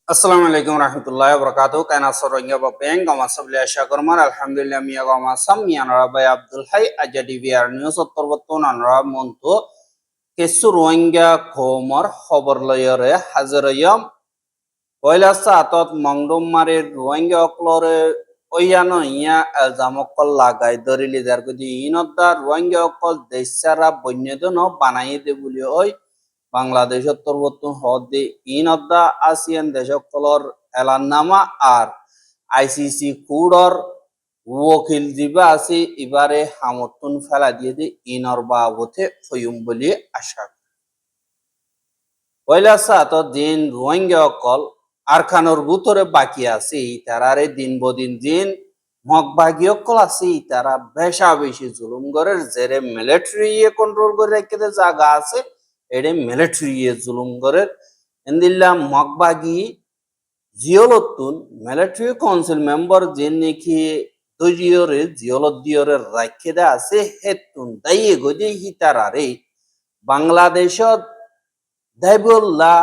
আসসালামু আলাইকুম রহমতুল্লাহ বরকাত কানা সরঙ্গা বাপেন গামা সাবলে আশা করমান আলহামদুলিল্লাহ মিয়া গামা সাম মিয়ানরা বাই আব্দুল হাই আজাদি বিআর নিউজ উত্তরবর্তন আনরা মন্তু কেসু রোহিঙ্গা খবর খবর লয়রে হাজরয়ম পয়লা সাতত মংডুম মারে রোহিঙ্গা অকলরে ওয়ানো ইয়া এলজামকল লাগাই দরিলি দার গদি ইনদা রোহিঙ্গা অকল দেশারা বন্যদন বানাই দে বলি ওই বাংলাদেশ উত্তরবর্তন হদে ইনদা আসিয়ান দেশকলর এলাননামা আর আইসিসি কুড়র ওকিল দিবা আছে এবারে সমর্থন ফেলা দিয়ে দে ইনর বাবতে হইম বলি আশা পয়লা সাত দিন রোহিঙ্গা অকল আরখানোর ভিতরে বাকি আছে তারারে দিন বদিন দিন মগবাগী অকল আছে তারা বেশা বেশি জুলুম করে জেরে মিলিটারি কন্ট্রোল করে রেখে জায়গা আছে এডে মিলিটারি জুলুম করে এন্দিল্লা মগবাগী জিওলতুন মিলিটারি কাউন্সিল মেম্বার যে নাকি দজিয়রে জিওলত দিয়রে রাখে দে আছে হেতুন দাইয়ে গদি হিতারারে বাংলাদেশত দাইবুল্লাহ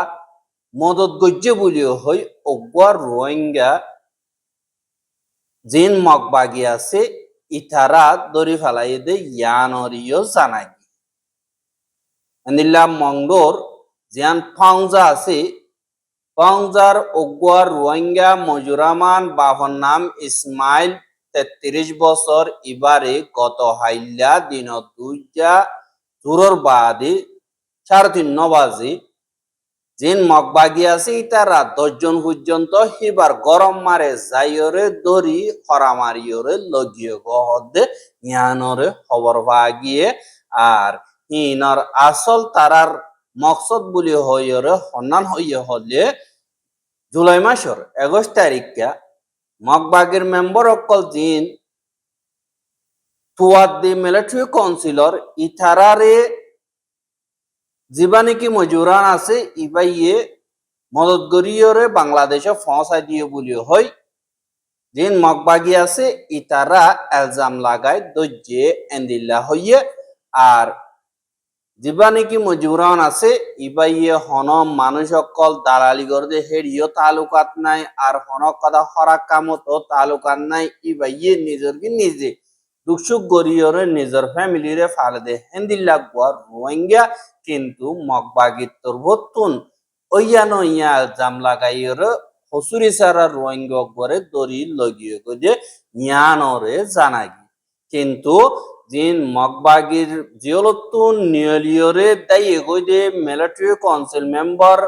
মদত গজ্জে বলিও হয় অগোয়ার রোহিঙ্গা জিন মগবাগী আছে ইথারা দরি ফেলাই দে ইয়ানরিও জানাই এন্দিল্লা মংডোর জিয়ান ফাংজা আছে ফাংজার অগোয়ার রোহিঙ্গা মজুরামান বাহন নাম ইসমাইল ৩৩ বছর এবারে গত হাইল্লা দিন দুইটা জোরর বাদে ৩:৩০ বাজে জিন মগবাগী আছে তারা ১০ জন পর্যন্ত হিবার গরম মারে যাইরে দরি খরা মারিয়রে লগিয়ে গহদে ইয়ানরে খবর ভাগিয়ে আর হিনর আসল তারার মকসদ বলি হইরে হন্নান হইয়ে হলে জুলাই মাসের ২১ তারিখে মগবাগীর মেম্বার অকল জিন টুয়ার্ড দি মিলিটারি কাউন্সিলর ইথারারে যিবা নাকি মজুরান আছে ইবাইয়ে মদত গরিয়রে বাংলাদেশে পৌঁছাই দিয়ে বলি হয় জিন মগবাগী আছে ইতারা এলজাম লাগায় দজ্জে এন্দিল্লা হইয়ে আর যিবা নাকি মজুরান আছে ইবাইয়ে হন মানুষ অকল দালালি গরদে হেরিও তালুকাত নাই আর হন কথা হরা কামত তালুকাত নাই ইবাইয়ে নিজের কি নিজে দুঃসুখ গরিয়রে নিজের ফ্যামিলিরে ফালে দে হেন্দিল্লা গুয়ার রোহিঙ্গা কিন্তু মগবাগীর তোর ভতুন ওইয়ানো ইয়া জাম লাগাইরে হসুরি সারা রোহিঙ্গা গরে দরি লগিয়ে গজে ইয়ানরে জানাগি কিন্তু জিন মগবাগীর জিওলতুন নিয়লিয়রে দাই এগোদে মিলিটারি কাউন্সিল মেম্বার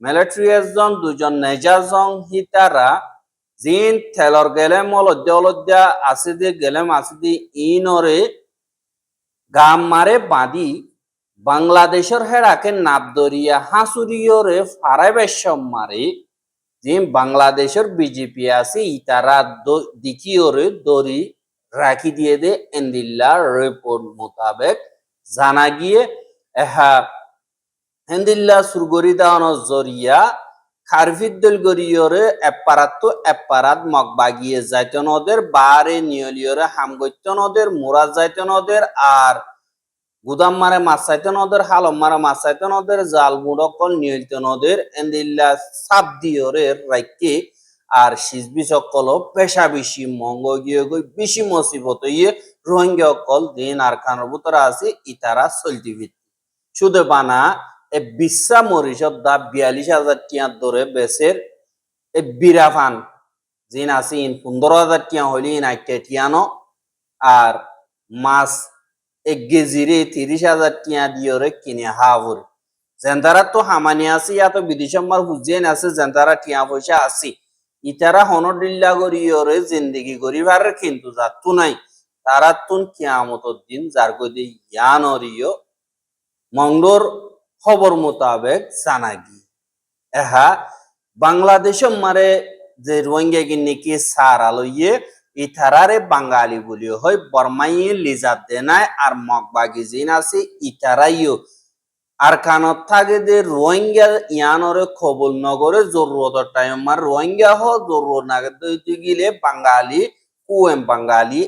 মিলিটারি একজন দুজন নেজাজং হিতারা জিন থেলর গেলেম অলদ্যা আছে দে গেলেম আছে দি ইনরে গাম মারে বাঁধি বাংলাদেশের হেরাকে নাবদরিয়া হাসুরিয়রে ফারাই বেশম মারে যে বাংলাদেশের বিজেপি আছে ইতারা দিকিওরে দরি রাখি দিয়ে দে এন্দিল্লা রিপোর্ট মোতাবেক জানা গিয়ে এহা এন্দিল্লা সুরগরি দাওয়ানোর জরিয়া খারফিদ্দুল গরিয়রে এপারাত মগবাগিয়ে যাইতনদের বারে নিয়লিয়রে হামগৈতনদের মোরা যাইতনদের আর গুদাম মারে মাছ চাইতনদের হালম মারে মাছ চাইতনদের জাল মুডকল নিয়লিতনদের এন্দিল্লা সাপ দিয়রে রাইকে আর সিজবি সকল পেশা বেশি মঙ্গ গিয়ে গই বেশি মসিবত ইয়ে রোহিঙ্গা অকল দিন আর খানোর ভিতরে আছে ইতারা চলতি ভিত্তি শুধু বানা এ বিশ্বা মরিচত দা ৪২,০০০ টিয়া ধরে বেচের এ বিরাফান জিন আছে ইন ১৫,০০০ টিয়া হইলে ইন ৮টা টিয়ানো আর মাছ ১ কেজিরে ৩০,০০০ টিয়া দিয়রে কিনে হাবুর জেন্তারা তো হামানি আছে ইয়া তো বিদেশমার হুজেন আছে জেন্তারা টিয়া পয়সা আছে ইতারা হনডিল্লা করিয়রে জিন্দিগি করিবার কিন্তু যাতু নাই তারা তুন কিয়ামতর দিন যার গদি ইয়ানরিও মংডোর খবর মোতাবেক জানাগি এহা বাংলাদেশ মারে যে রোহিঙ্গা নাকি সার আলোয়ে ইথারারে বাঙালি বলিও হয় বর্মাইয়ে লিজাত দেনায় আর মগবাগি জিন আছে ইথারাইও আর কানত থাকে যে রোহিঙ্গা ইয়ানরে খবর নগরে জরুরতের টাইম মার রোহিঙ্গা হ জরুরত নাগে দইতে গিলে বাঙালি কুয়েম বাঙালি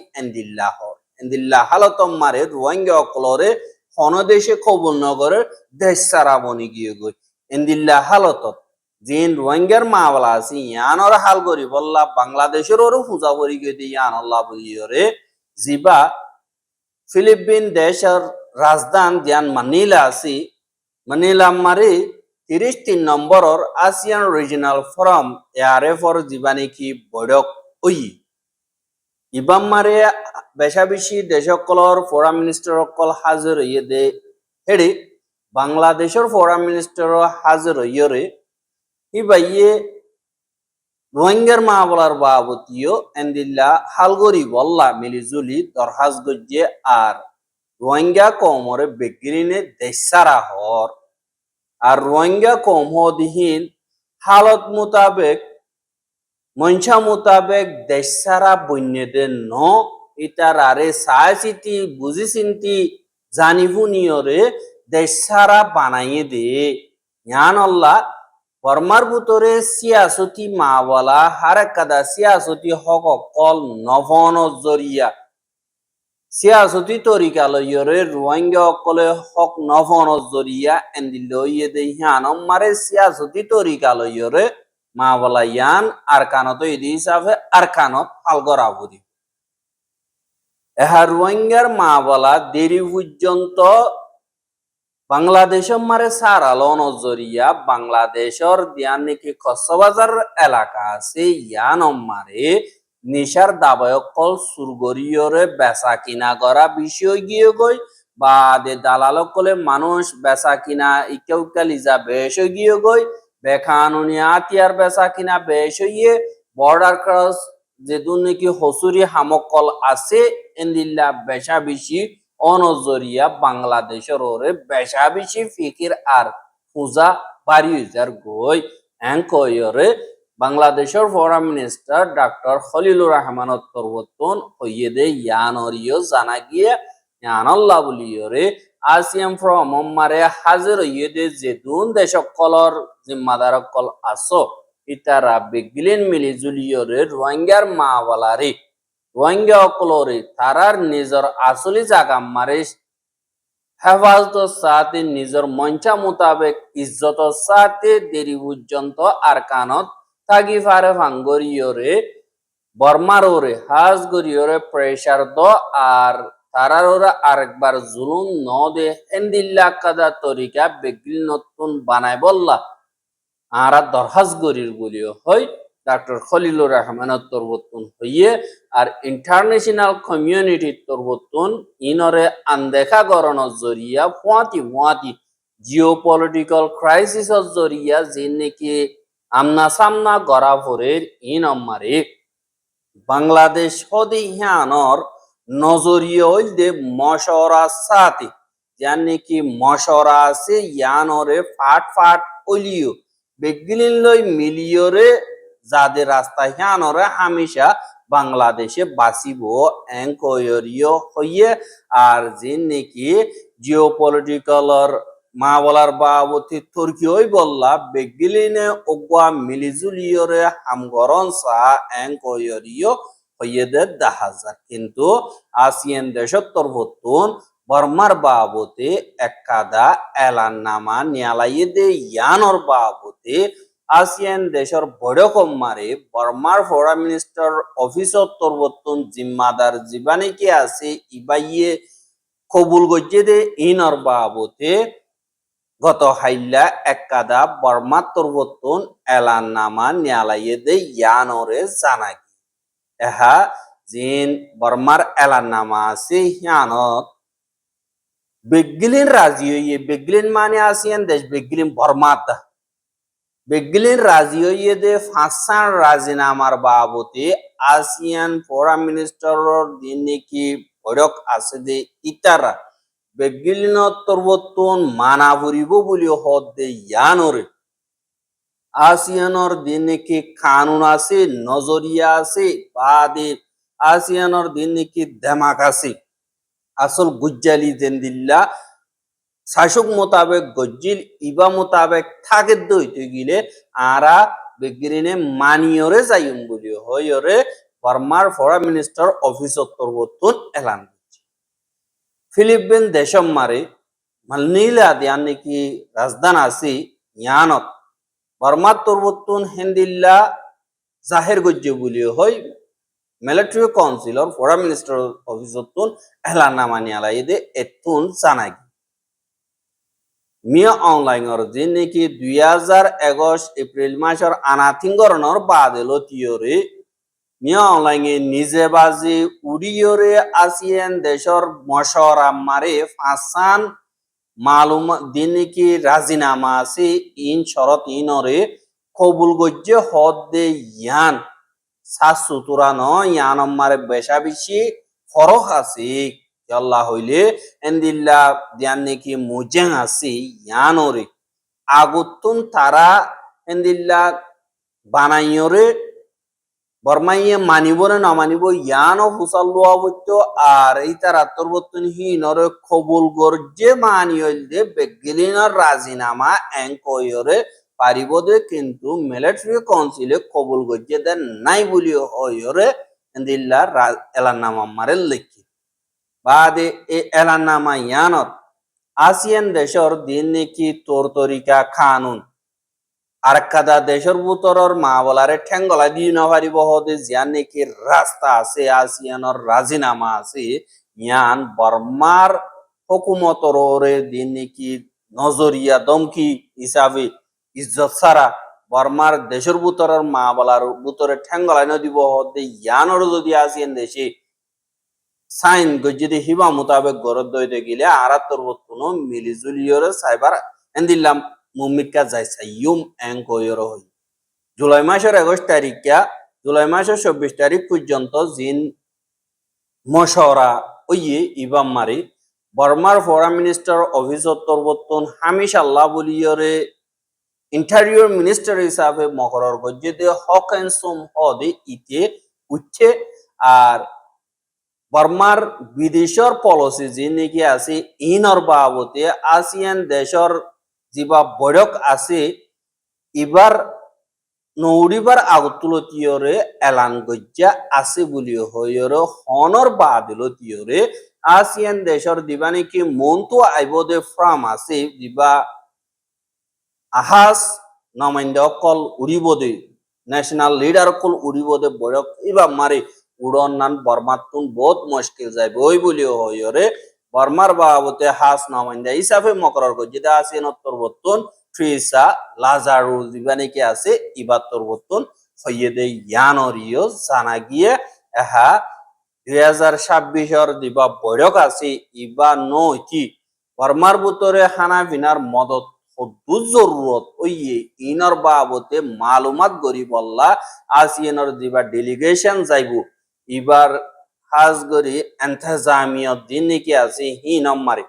এন্দিল্লা হালতম মারে রোহিঙ্গা অকলরে হনদেশে খবর নগরে দেশ সারা বনি গিয়ে গই এন্দিল্লা হালতত জিন রোহিঙ্গার মাওলা আছে ইয়ানর হাল করি বললা বাংলাদেশের ওরও পূজা করি গিয়ে দিয়ে ইয়ান আল্লাহ বলিয়রে জিবা ফিলিপিন দেশের রাজধান জিয়ান মানিলা আছে মানিলা মারি 33 নম্বরের আসিয়ান রিজিনাল ফোরাম এআরএফর জীবানী কি বৈঠক ওই ইবাম মারে বেশা বেশি দেশকলর ফোরাম মিনিস্টার অকল হাজির হইয়ে দে হেডি বাংলাদেশের ফোরাম মিনিস্টার হাজির হইয়রে ইবাইয়ে রোহিঙ্গার মামলার বাবতীয় এন্দিল্লা হালগরি বল্লা মিলিজুলি দরহাজ গজ্জে আর রোহিঙ্গা কমরে বেগিরিনে দেশারা হর আর রোহিঙ্গা কম হদিহীন হালত মোতাবেক মঞ্চা মোতাবেক দেশারা বন্যদের ন ইতার আরে চাই চিতি বুঝি চিন্তি জানিবুনিয়রে দেশারা বানাইয়ে দে ইয়ান আল্লাহ বর্মার ভিতরে সিয়াসতি মাওয়ালা হারাকাদা সিয়াসতি হক কল নভন জরিয়া সিয়াসতি তরিকা লইয়রে রোহিঙ্গা অকলে হক নভন জরিয়া এন্দি লইয়ে দে হিয়ান মারে সিয়াসতি তরিকা লইয়রে মাওয়ালা ইয়ান আরকানত ইদি হিসাবে আরকানত হালগরা বুদি এহা রোহিঙ্গার মাওয়ালা দেরি পর্যন্ত বাংলাদেশের মারে সারালো নজরিয়া বাংলাদেশের দিয়ান নাকি কক্সবাজার এলাকা আছে ইয়ান মারে নিশার দাবায়কল সুরগরিয়রে বেচা কিনা করা বিষয় গিয়ে গই বা দে দালালক কলে মানুষ বেচা কিনা ইকেউকা লিজা বেশ গিয়ে গই বেকানুনি আতিয়ার বেচা কিনা বেশ হইয়ে বর্ডার ক্রস যেদুন নাকি হসুরি হামকল আছে এন্দিল্লা বেশা বেশি অনজরিয়া বাংলাদেশের ওরে বেশা বেশি ফিকির আর পূজা বাড়ি যার গই এঙ্কয়রে বাংলাদেশের foreign minister doctor Khalilur Rahmat পরিবর্তন হইয়ে দে ইয়ানরিও জানা গিয়ে ইয়ানাল্লাহ বলিয়রে আসিয়াম ফ্রম মারে হাজির হইয়ে দে যেদুন দেশকলর জিম্মাদার কল আসো ইতারা বেগিলেন মিলি জুলিয়রে রোহিঙ্গার মাওয়ালারে রোহিঙ্গা অকলরে তারার নিজের আসলি জায়গা মারে হেফাজতের সাথে নিজের মঞ্চা মোতাবেক ইজ্জতের সাথে দেরি পর্যন্ত আর কানত থাকি ফারে ভাঙ্গরিয়রে বর্মার ওরে হাজ গরিয়রে প্রেশার দ আর তারার ওরা আরেকবার জুলুম ন দে হেন্দিল্লা কাদা তরিকা বেগিল নতুন বানাই বললা আরা দরহাজ গরির বলিও হয় ডক্টর খলিলুর রহমানের তরবতুন হইয়ে আর ইন্টারন্যাশনাল কমিউনিটির তরবতুন ইনরে আনদেখা গরণের জরিয়া ফুয়াতি জিও পলিটিক্যাল ক্রাইসিসের জরিয়া যে নাকি আমনা সামনা গড়া ভরের ইন আমারে বাংলাদেশ হদি হিয়ানর নজরিয়া হইল দে মশরা সাথে যার নাকি মশরা আছে ইয়ানরে ফাট ওলিও বেগিলিন লই মিলিয়রে যাদের রাস্তা হিয়ানরে হামেশা বাংলাদেশে বাঁচিব এঙ্কয়রিও হইয়ে আর যে নাকি জিও পলিটিক্যালর মা বলার বাবতি তুর্কি ওই বললা বেগিলিনে ওগুয়া মিলিজুলিয়রে হামগরন সা এঙ্কয়রিও হইয়ে দে 10,000 কিন্তু আসিয়ান দেশত্তর ভতুন বর্মার বাবতে একাদা এলান নামা নিয়ালাইয়ে দে ইয়ানর বাবতে আসিয়ান দেশের বড়কম মারে বর্মার ফরেন মিনিস্টার অফিসর তরবতুন জিম্মাদার জীবানী কি আছে ইবাইয়ে কবুল গজ্জে দে ইনর বাবতে গত হাইল্লা একাদা বর্মার তরবতুন এলান নামা নিয়ালাইয়ে দে ইয়ানরে জানাই এহা জিন বর্মার এলান নামা আছে হিয়ানত বেগিলিন রাজি হইয়ে বেগিলিন মানে আসিয়ান দেশ বেগিলিন বর্মাত বেগিলিন রাজি হইয়ে দে ফাঁসান রাজিনামার বাবতে আসিয়ান ফরেন মিনিস্টারর দিন নাকি বৈঠক আছে দে ইতারা বেগিলিন তরবতুন মানা ভরিব বলি হদ দে ইয়ানরে আসিয়ানর দিন নাকি কানুন আছে নজরিয়া আছে বাদে আসিয়ানর দিন নাকি দেমাক আছে আসল গুজ্জালি জেন্দিল্লা শাসক মোতাবেক গজ্জিল ইবা মোতাবেক থাকে দইতে গিলে আরা বেগিরিনে মানিয়রে যাইম বলি হইরে বর্মার ফরেন মিনিস্টার অফিসর তরবতুন এলান করছে ফিলিপিন দেশম মারে মালনীলা দিয়ান নাকি রাজধান আছে ইয়ানত বর্মার তরবতুন হেন্দিল্লা জাহের গজ্জে বলিও হয় মিলিটারি কাউন্সিলর ফরেন মিনিস্টার অফিসতুন এলান নামানি আলাইদে এতুন জানাই মিয়া অনলাইনর যে নাকি 2021 এপ্রিল মাসের আনাথিঙ্গরণর বাদেলো তিয়রে মিয়া অনলাইনে নিজে বাজি উড়িয়রে আসিয়ান দেশর মশরা মারে ফাঁসান মালুম দিন নাকি রাজিনামা আছে ইন শরত ইনরে কবুল গজ্জে হদ দে ইয়ান সাসুতুরানো ইয়ান মারে বেশা বেশি ফরক আছে আল্লাহ হইলে এন্দিল্লা দিয়ান নাকি মুজেং আছে ইয়ানরে আগুতুন তারা এন্দিল্লা বানাইয়রে বর্মাইয়ে মানিব না না মানিব ইয়ানো হুসাল লোয়া বইতো আর এই তার আত্মবর্তন হিনরে কবুল গর্জে মানিয়ল দে বেগলিনার রাজিনামা এঙ্কয়রে পারিব দে কিন্তু মিলিটারি কাউন্সিলে কবুল গর্জে দেন নাই বলি হয়রে এন্দিল্লা এলান্নামা মারে লেখি বাদে এ এলান্নামা ইয়ানত আসিয়ান দেশর দিন নাকি তোর তরিকা কানুন আর কাদা দেশের ভিতরের মা বলারে ঠেঙ্গলা দিয়ে না পারিব হদে জিয়ান নাকি রাস্তা আছে আসিয়ানোর রাজিনামা আছে ইয়ান বর্মার হুকুমতরে দিন নাকি নজরিয়া দমকি হিসাবে ইজ্জত সারা বর্মার দেশের ভিতরের মা বলার ভিতরে ঠেঙ্গলা না দিব হদে ইয়ানোর যদি আসিয়ান দেশে সাইন গজ্জিদি হিবা মোতাবেক গরদ দইতে গেলে আরাত্তর বর্তনো মিলিজুলিয়রে সাইবার এন্দিল্লাম মুমিকা যাই সাইয়ুম এঙ্কয়র হই জুলাই মাসের 21 তারিখা জুলাই মাসের 24 তারিখ পর্যন্ত জিন মশওরা ওইয়ে ইবাম মারি বর্মার ফরেন মিনিস্টার অফিস তরবতন হামিশ আল্লাহ বলিয়রে ইন্টেরিয়র মিনিস্টার হিসাবে মকরর গজ্জিদে হক এন্ড সুম হদে ইতে উঠছে আর বর্মার বিদেশর পলিসি যে নাকি আছে ইনর বাবতে আসিয়ান দেশর যিবা বৈরক আছে এবার নৌরিবার আগতুলতীয়রে এলান গজ্জা আছে বলি হইরে হনর বাদিলতীয়রে আসিয়ান দেশর দিবা নাকি মন্তু আইবদে ফ্রাম আছে দিবা আহাস নমাইন্দ অকল উড়িবদে ন্যাশনাল লিডার অকল উড়িবদে বৈরক এবার মারে উড়ন নান বর্মাতুন বহুত মুশকিল যাইবে ওই বলিও হইরে বর্মার বাবতে হাস নমাইন্দা হিসাবে মকরর গজ্জিদা আসিয়ান তরবতন ট্রিসা লাজারু দিবানিকে আছে ইবাত্তর বর্তন হইয়েদে ইয়ানরিও জানা গিয়ে এহা 2026 দিবা বৈরক আছে ইবা নইকি বর্মার ভিতরে হানা বিনার মদত হদ্দু জরুরত ওইয়ে ইনর বাবতে মালুমাত গরি বললা আসিয়ানর দিবা ডেলিগেশন যাইবো এবার হাজ গরি এন্তেজামিয়ত দিন নাকি আছে হি নম্বরে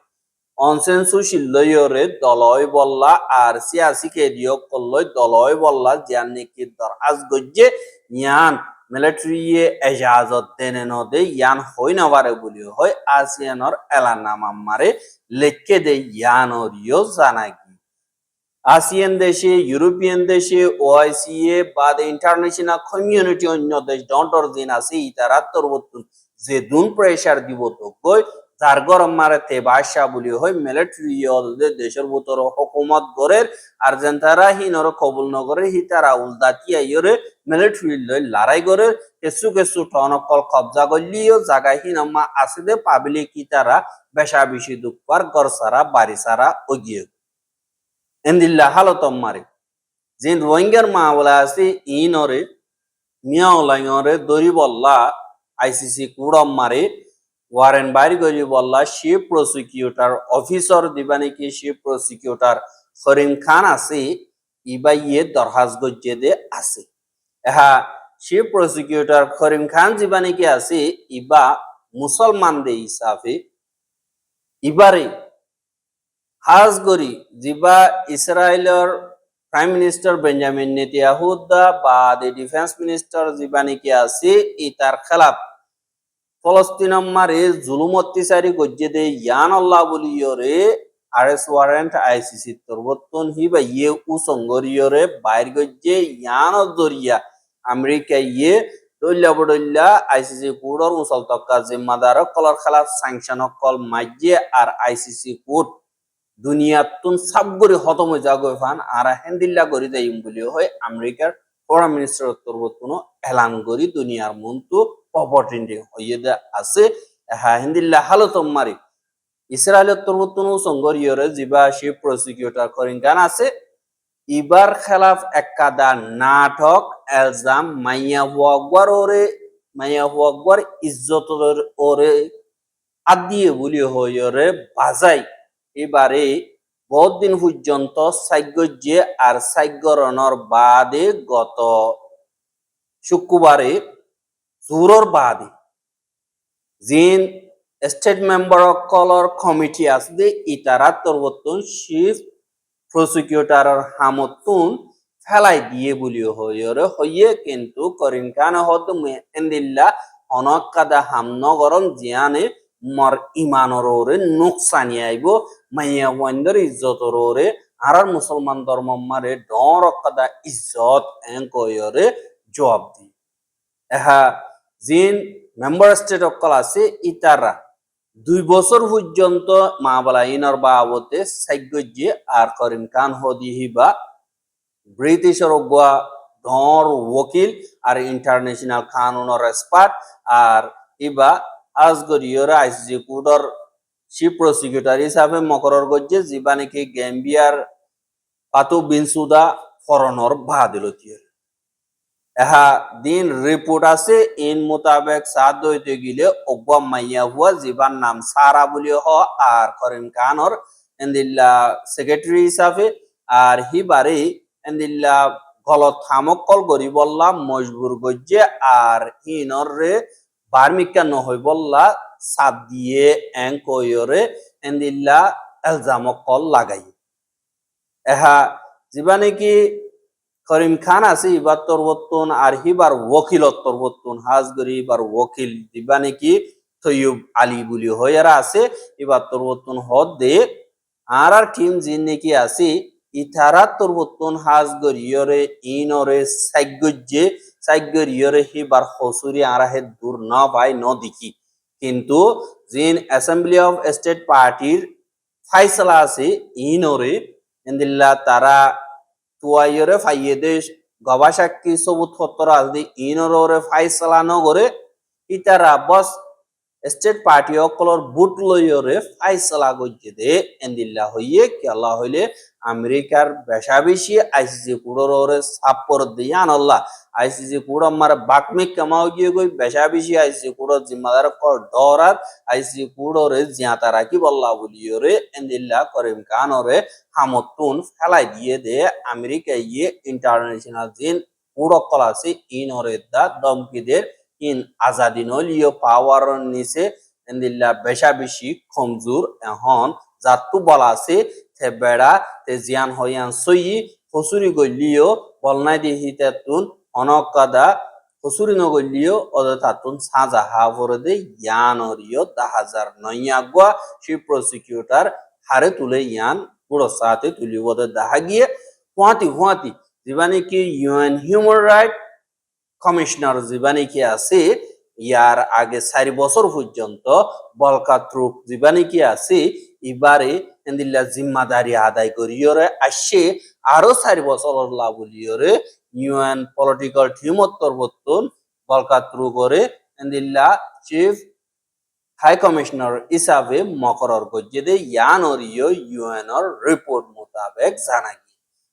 অনসেনসুশিল্লয়রে দলয় বল্লা আর সিয়াসি কেডিও কল্লয় দলয় বল্লা জিয়ান নাকি দরহাজ গজ্জে ইয়ান মিলিটারি এজাজত দেনে নদে ইয়ান হই না পারে বলি হয় আসিয়ানর এলানামা মারে লেখকে দে ইয়ানরিও জানা গি আসিয়ান দেশে ইউরোপিয়ান দেশে ওআইসি এ বাদ ইন্টারন্যাশনাল কমিউনিটি অন্য দেশ ডন্টর দিন আছে ইতারা তরবতুন যে দুন প্রেসার দিব তো গই যার গরম মারাতে বাদশাহ বলি হয় মিলিটারি দেশের ভিতর হুকুমত গরের আর যেন তারা হিনর কবুল নগরে হি তারা উলদাতি আইরে মিলিটারি লই লড়াই গরের কেসু কেসু টনকল কবজা করলিও জায়গা হিনমা আছে দে পাবলিক কি তারা বেশা বেশি দুঃখবার গর সারা বাড়ি সারা ওগিয়ে এন্দিল্লা হালতম মারে যে রোহিঙ্গার মা বলা আছে ইনরে মিয়া ওলাইনরে দরি বল্লা আইসিসি কুড়ম মারে ওয়ারেন বাইর গরি বল্লা চিফ প্রসিকিউটর অফিসার দিবা নাকি চিফ প্রসিকিউটর করিম খান আছে ইবা ইয়ে দরহাজ গজ্জে দে আছে এহা চিফ প্রসিকিউটর করিম খান দিবা নাকি আছে ইবা মুসলমান দে হিসাবে ইবারে হাজ গরি জিবা ইসরায়েলের প্রাইম মিনিস্টার বেঞ্জামিন নেতানিয়াহুদা বা ডিফেন্স মিনিস্টার জিবা নাকি আছে ইতার খেলাফ ফলস্তিন মারে জুলুম অত্যাচারী গজ্জে দে ইয়ান আল্লাহ বলিয়রে আরএস ওয়ারেন্ট আইসিসি তরবতন হিবা ইয়ে উসঙ্গরিয়রে বাইর গজ্জে ইয়ান জরিয়া আমেরিকা ইয়ে দল্লা বডল্লা আইসিসি কোর্টর উসল তক্কা জিম্মাদার কলর খেলাফ স্যাংশন কল মাইজে আর আইসিসি কোর্ট দুনিয়াতুন সাবগরি খতম হয়ে যাগো ফান আর হেন্দিল্লা করি যাইম বলি হয় আমেরিকার ফরেন মিনিস্টার তরবতুন এলান করি দুনিয়ার মন্তু অপরচুনিটি হইয়ে আছে হ্যাঁ হিন্দিল্লা হালতম মারি ইসরায়েলের তরবতুন সঙ্গরিয়রে জিবা সে প্রসিকিউটর করিন গান আছে ইবার খেলাফ একাদা নাটক এলজাম মাইয়া ওয়াগবার ইজ্জত ওরে আদিয়ে বলি হইরে বাজাই এবারে বহুত দিন পর্যন্ত সাইগজ্যে আর সাইগরণর বাদে গত শুক্রবারে জোরর বাদে জিন স্টেট মেম্বার কলর কমিটি আসবে ইতারা তরবতন চিফ প্রসিকিউটরের হামতুন ফেলাই দিয়ে বলিও হইরে হইয়ে কিন্তু করিম খান হদ এন্দিল্লা অনকাদা হামনগরম জিয়ানে মর ইমানরে নোকসানি আইব মাইয়া ওয়াইন্দর ইজ্জতরে আর মুসলমান ধর্ম মারে ডর কাদা ইজ্জত এন কইরে জবাব দি এহা জিন মেম্বার স্টেট অকল আছে ইতারা 2 বছর পর্যন্ত মাবালা ইনর বাবতে সাইগজ্জে আর করিম খান হদি হিবা ব্রিটিশের অগুয়া ডর ওকিল আর ইন্টারন্যাশনাল কানুনের এক্সপার্ট আর ইবা আজগরিয়রা আইসিজি কোডর চিফ প্রসিকিউটর হিসাবে মকরর গজ্জে জিবা নাকি গ্যাম্বিয়ার পাতু বিনসুদা ফরনর বাদিলতিয় এহা দিন রিপোর্ট আছে ইন মোতাবেক সাদ হইতে গিলে অগুয়া মাইয়া হুয়া জিবার নাম সারা বলিও হ আর করিম খানর এন্দিল্লা সেক্রেটারি হিসাবে আর হিবারে এন্দিল্লা গলত থামকল গরি বললা মজবুর গজ্জে আর হিনর রে বার্মিকা নহই বললা সাদ দিয়ে এং কইরে এন্দিল্লা এলজামকল লাগাই এহা জিবা নাকি করিম খান আছে ইবার তরবতুন আর হিবার ওকিলত তরবতুন হাজগরি ইবার ওকিল দিবা নাকি তৈয়ব আলী বলি হইয়ারা আছে ইবার তরবতুন হদ দে আর টিম জিন নাকি আছে ইথারা তরবতুন হাজগরিয়রে ইনরে সাইগজ্জে হিবার হসুরি আরাহে দূর না ভাই ন দেখি কিন্তু জিন অ্যাসেম্বলি অফ স্টেট পার্টির ফাইসলা আছে ইনরে এন্দিল্লা তারা তুয়াইরে ফাইয়ে দেশ গবাসাক্ষী সবুত হত্তর আসদি ইনরে ফাইসলা নগরে ইতারা বস স্টেট পার্টি অকলর বুট লইরে ফাইসলা গজ্জে দে এন্দিল্লা হইয়ে কি আল্লাহ হইলে আমেরিকার বেশাবেশি আইসিসি কুড়রে সাপর দিয়ান আল্লাহ আইসিসি কুড় আমার বাকমে কামাও গিয়ে গই বেশাবেশি আইসিসি কুড় জিম্মাদার কর ডরার আইসিসি কুড়রে জিয়াতা রাখি বল্লা বলিয়রে এন্দিল্লা করিম খানরে হামতুন ফেলাই দিয়ে দে আমেরিকা ইয়ে ইন্টারন্যাশনাল জিন কুড় কলাসি ইনরে দা দমকিদের ইন আজাদি নলিও পাওয়ার নিচে এন্দিল্লা বেশাবেশি কমজোর এখন জাতু বলা আছে তে বেড়া তে জিয়ান হইয়ান সই হসুরি গলিও বলনাই দি হিতাতুন অনকাদা হসুরি নগলিও অদতাতুন সাজা হাভরে দে ইয়ানরিও 2009 আগুয়া সি প্রসিকিউটর হারে তুলে ইয়ান পুরো সাথে তুলি ওদের দেখা গিয়ে হুয়াতি জীবানি কি ইউএন হিউম্যান রাইট কমিশনার জীবানি কি আছে ইয়ার আগে 4 বছর পর্যন্ত বলকাত্রুক জীবানি কি আছে এবারে এন্দিল্লা জিম্মাদারি আদায় করিয়রে আসছে আরো 4 বছর লাভলিয়রে ইউএন পলিটিক্যাল টিম তরবতুন বলকাত্রু করে এন্দিল্লা চিফ হাই কমিশনার হিসাবে মকরর গজ্জে দে ইয়ানরিও ইউএনর রিপোর্ট মোতাবেক জানাই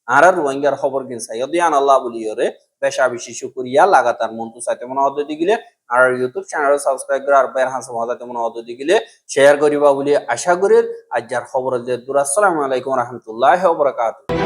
আর রোহিঙ্গার খবর কিন সাইয়দ ইয়ান আল্লাহ বলিয়রে বেশা বেশি শুকরিয়া লাগাতার মন্তু চাইতে মনে অদ্যতি গিলে আর ইউটিউব চ্যানেল সাবস্ক্রাইব করে আর বের হাসা মজাতে মনে অদ্যতি গিলে শেয়ার করিবা বলি আশা করি আজ যার খবর দিয়ে দূর আসসালামু আলাইকুম রাহমাতুল্লাহি ওয়া বারাকাতুহু